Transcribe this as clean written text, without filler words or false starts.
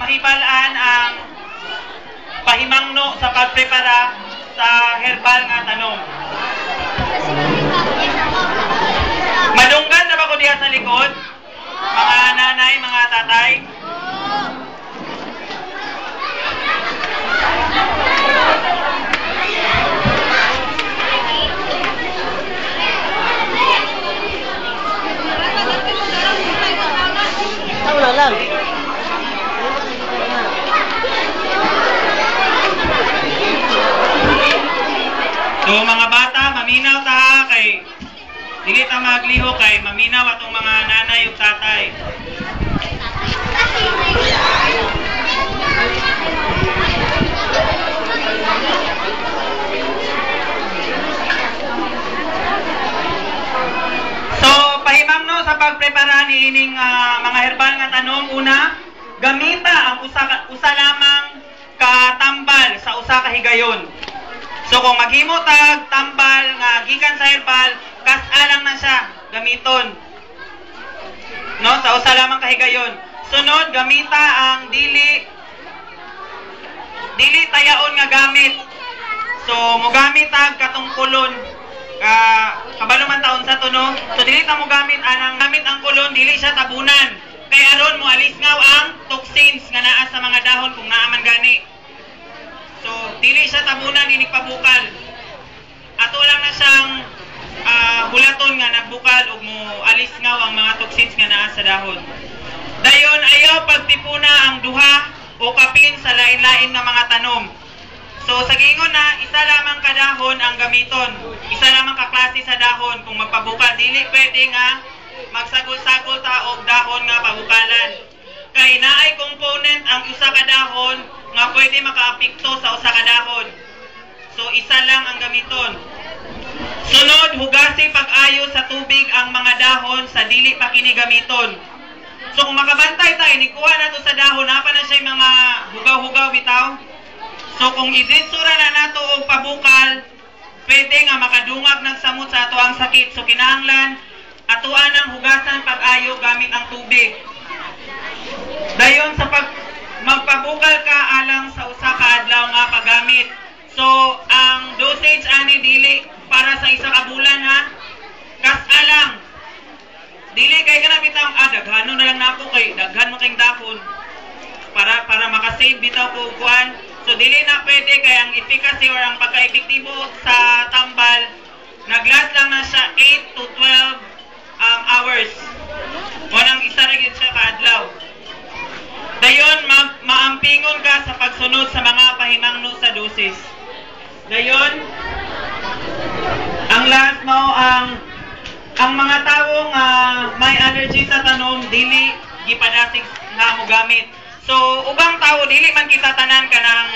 mahibalaan ang pahimangno sa pagprepara sa herbal nga tanom. Madunggan na ba ko diha sa likod? Mga nanay, mga tatay? Wala lang. So mga bata, maminaw ta kay dili ta magliho kay maminaw atong mga nanay ug tatay. So pahimangno sa pagprepara ni ining mga herbal nga tanom, una, gamita ang usa lamang ka tambal sa usa ka higayon. So kung maghimo tag tambal nga gikan sa herbal, kas-alang na siya gamiton. No, sa usa lamang ka higayon. Sunod, gamita ang dili tayaon nga gamit. So mogamit tag katong kulon. Kabalo man taon sa tuno. So dili ta mo gamit gamit ang kulon, dili siya tabunan. Kay aron mo alisngaw ang toxins nga naa sa mga dahon kung naa man gani. So dili siya tabunan, inig pabukal. Ato lang na siyang hulaton nga nagbukal ug mo alisngaw ang mga toxins nga naa sa dahon. Dayon ayaw pagtipuna ang duha o kapin sa lain-lain nga mga tanom. So sa gingon na isa lamang ka dahon ang gamiton. Isa lamang ka klase sa dahon kung magpabukal, dili pwede nga magsagol-sagol ta og dahon nga pabukalan. Kay naay component ang usa ka dahon nga pwede makaapekto sa usa ka dahon. So isa lang ang gamiton. Sunod, hugasi pag-ayo sa tubig ang mga dahon sa dili pa kini gamiton. So kung makabantay tayo, nikuha na to sa dahon, napa na siya mga hugaw-hugaw bitaw. So kung iditsura na nato og pabukal, pwede nga makadungag ng samot sa ato ang sakit. So kinahanglan atuan ang hugasan pag-ayo gamit ang tubig. Dayon sa magpabukal ka alang sa usa ka adlaw nga paggamit. So ang dosage ani dili para sa isa ka bulan ha. Kas-alang. Dili kay kana bitaw daghanon na lang nako kay daghan mo kay dahon. Para makasave bitaw ko kuan. So dili na pwede kay ang efficacy or ang pagka-epektibo sa tambal naglast lang na siya 8 to 12 hours. Wanang isa ra gid siya ka adlaw. Dayon maampingon ka sa pagsunod sa mga pahimangno sa dosis. Dayon ang last mo ang mga tawong may allergy sa tanom dili gipadasig nga mo gamit. So ubang tawo dili man kita tanan kanang